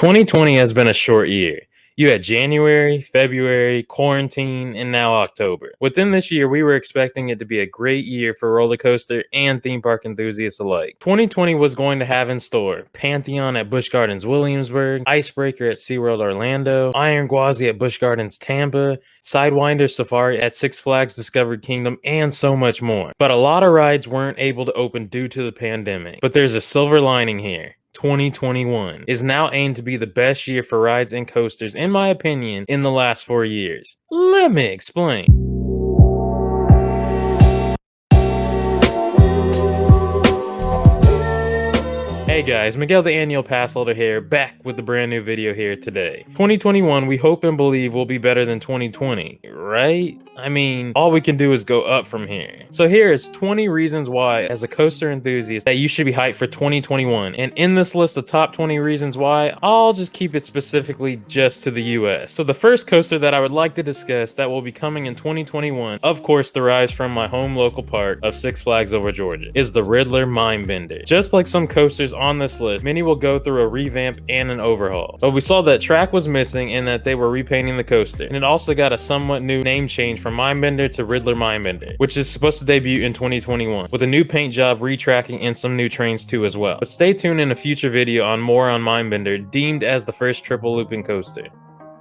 2020 has been a short year. You had January, February, quarantine, and now October. Within this year, we were expecting it to be a great year for roller coaster and theme park enthusiasts alike. 2020 was going to have in store Pantheon at Busch Gardens Williamsburg, Icebreaker at SeaWorld Orlando, Iron Gwazi at Busch Gardens Tampa, Sidewinder Safari at Six Flags Discovery Kingdom, and so much more. But a lot of rides weren't able to open due to the pandemic. But there's a silver lining here. 2021 is now aimed to be the best year for rides and coasters, in my opinion, in the last 4 years. Let me explain. Hey guys, Miguel the annual Passholder here, back with a brand new video here today. 2021 we hope and believe will be better than 2020, right? I mean, all we can do is go up from here. So here is 20 reasons why, as a coaster enthusiast, that you should be hyped for 2021. And in this list of top 20 reasons why, I'll just keep it specifically just to the US. So the first coaster that I would like to discuss that will be coming in 2021, of course derives from my home local park of Six Flags Over Georgia, is the Riddler Mindbender. Just like some coasters on this list, many will go through a revamp and an overhaul. But we saw that track was missing and that they were repainting the coaster. And it also got a somewhat new name change from Mindbender to Riddler Mindbender, which is supposed to debut in 2021, with a new paint job, retracking, and some new trains too as well. But stay tuned in a future video on more on Mindbender, deemed as the first triple looping coaster.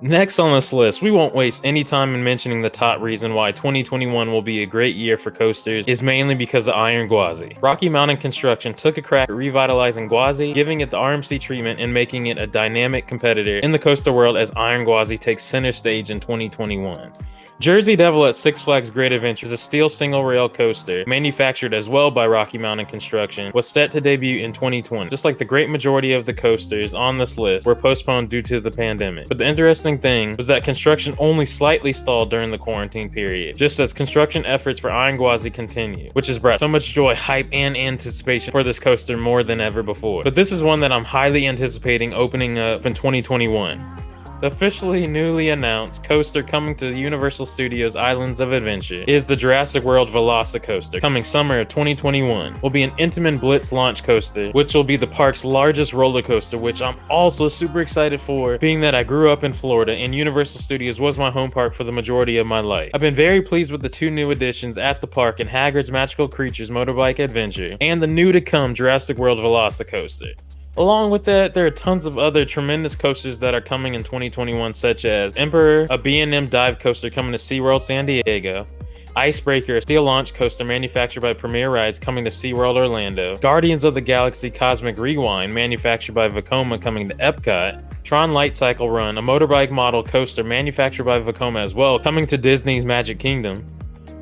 Next on this list, we won't waste any time in mentioning the top reason why 2021 will be a great year for coasters is mainly because of Iron Gwazi. Rocky Mountain Construction took a crack at revitalizing Gwazi, giving it the RMC treatment and making it a dynamic competitor in the coaster world as Iron Gwazi takes center stage in 2021. Jersey Devil at Six Flags Great Adventure is a steel single rail coaster, manufactured as well by Rocky Mountain Construction, was set to debut in 2020. Just like the great majority of the coasters on this list were postponed due to the pandemic. But the interesting thing was that construction only slightly stalled during the quarantine period, just as construction efforts for Iron Gwazi continue, which has brought so much joy, hype, and anticipation for this coaster more than ever before. But this is one that I'm highly anticipating opening up in 2021. The officially newly announced coaster coming to Universal Studios Islands of Adventure is the Jurassic World Velocicoaster, coming summer of 2021. Will be an Intamin Blitz launch coaster, which will be the park's largest roller coaster, which I'm also super excited for, being that I grew up in Florida and Universal Studios was my home park for the majority of my life. I've been very pleased with the two new additions at the park in Hagrid's Magical Creatures Motorbike Adventure and the new to come Jurassic World Velocicoaster. Along with that, there are tons of other tremendous coasters that are coming in 2021, such as Emperor, a B&M dive coaster coming to SeaWorld San Diego, Icebreaker, a steel launch coaster manufactured by Premier Rides coming to SeaWorld Orlando, Guardians of the Galaxy Cosmic Rewind manufactured by Vekoma coming to Epcot, Tron Light Cycle Run, a motorbike model coaster manufactured by Vekoma as well, coming to Disney's Magic Kingdom,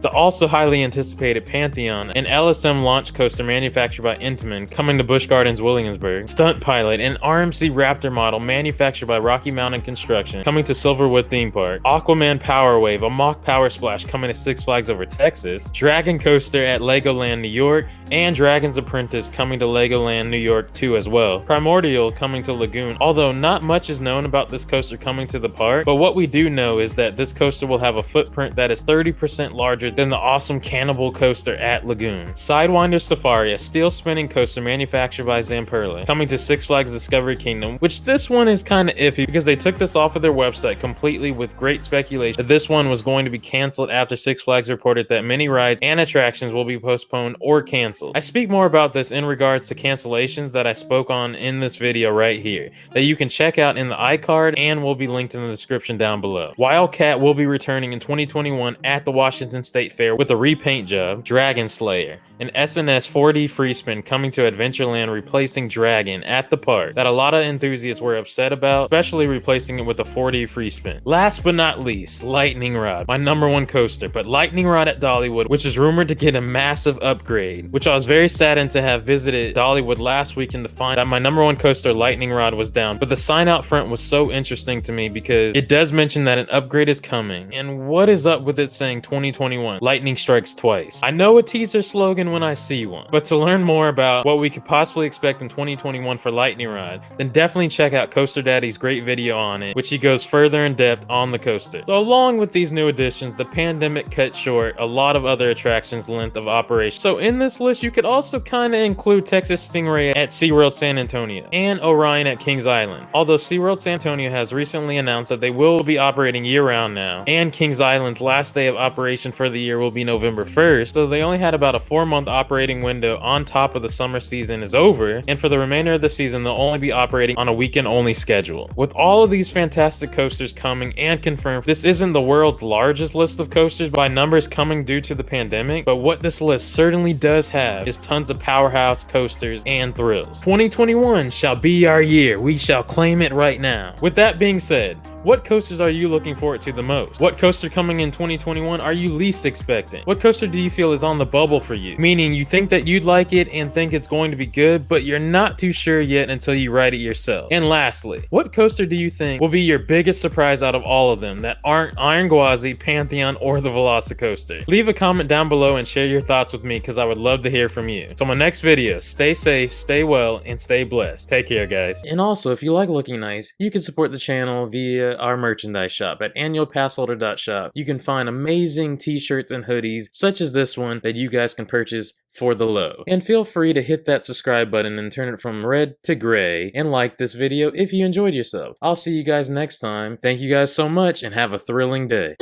the also highly anticipated Pantheon, an LSM launch coaster manufactured by Intamin coming to Busch Gardens Williamsburg, Stunt Pilot, an RMC Raptor model manufactured by Rocky Mountain Construction coming to Silverwood Theme Park, Aquaman Power Wave, a mock power splash coming to Six Flags Over Texas, Dragon Coaster at Legoland New York, and Dragon's Apprentice coming to Legoland New York too as well. Primordial coming to Lagoon, although not much is known about this coaster coming to the park, but what we do know is that this coaster will have a footprint that is 30% larger than the awesome Cannibal coaster at Lagoon. Sidewinder Safari, a steel spinning coaster manufactured by Zamperla, coming to Six Flags Discovery Kingdom, which this one is kind of iffy because they took this off of their website completely with great speculation that this one was going to be canceled after Six Flags reported that many rides and attractions will be postponed or canceled. I speak more about this in regards to cancellations that I spoke on in this video right here, that you can check out in the iCard and will be linked in the description down below. Wildcat will be returning in 2021 at the Washington State Fair with a repaint job, Dragon Slayer, an SNS 4D free spin coming to Adventureland replacing Dragon at the park that a lot of enthusiasts were upset about, especially replacing it with a 4D free spin. Last but not least, Lightning Rod, my #1 coaster, but Lightning Rod at Dollywood, which is rumored to get a massive upgrade, which I was very saddened to have visited Dollywood last week and to find that my #1 coaster, Lightning Rod, was down. But the sign out front was so interesting to me because it does mention that an upgrade is coming. And what is up with it saying 2021? Lightning strikes twice. I know a teaser slogan when I see one. But to learn more about what we could possibly expect in 2021 for Lightning Rod, then definitely check out Coaster Daddy's great video on it, which he goes further in depth on the coaster. So along with these new additions, the pandemic cut short a lot of other attractions' length of operation. So in this list, you could also kind of include Texas Stingray at SeaWorld San Antonio and Orion at Kings Island. Although SeaWorld San Antonio has recently announced that they will be operating year-round now, and Kings Island's last day of operation for the year will be November 1st, so they only had about a 4-month operating window on top of the summer season is over, and for the remainder of the season they'll only be operating on a weekend-only schedule. With all of these fantastic coasters coming and confirmed, this isn't the world's largest list of coasters by numbers coming due to the pandemic, but what this list certainly does have is tons of powerhouse coasters and thrills. 2021 shall be our year. We shall claim it right now. With that being said, what coasters are you looking forward to the most? What coaster coming in 2021 are you least expecting? What coaster do you feel is on the bubble for you? Meaning you think that you'd like it and think it's going to be good, but you're not too sure yet until you ride it yourself. And lastly, what coaster do you think will be your biggest surprise out of all of them that aren't Iron Gwazi, Pantheon, or the Velocicoaster? Leave a comment down below and share your thoughts with me because I would love to hear from you. So my next video, stay safe, stay well, and stay blessed. Take care, guys. And also, if you like looking nice, you can support the channel via our merchandise shop at annualpassholder.shop. You can find amazing t-shirts and hoodies such as this one that you guys can purchase for the low. And feel free to hit that subscribe button and turn it from red to gray and like this video if you enjoyed yourself. I'll see you guys next time. Thank you guys so much and have a thrilling day.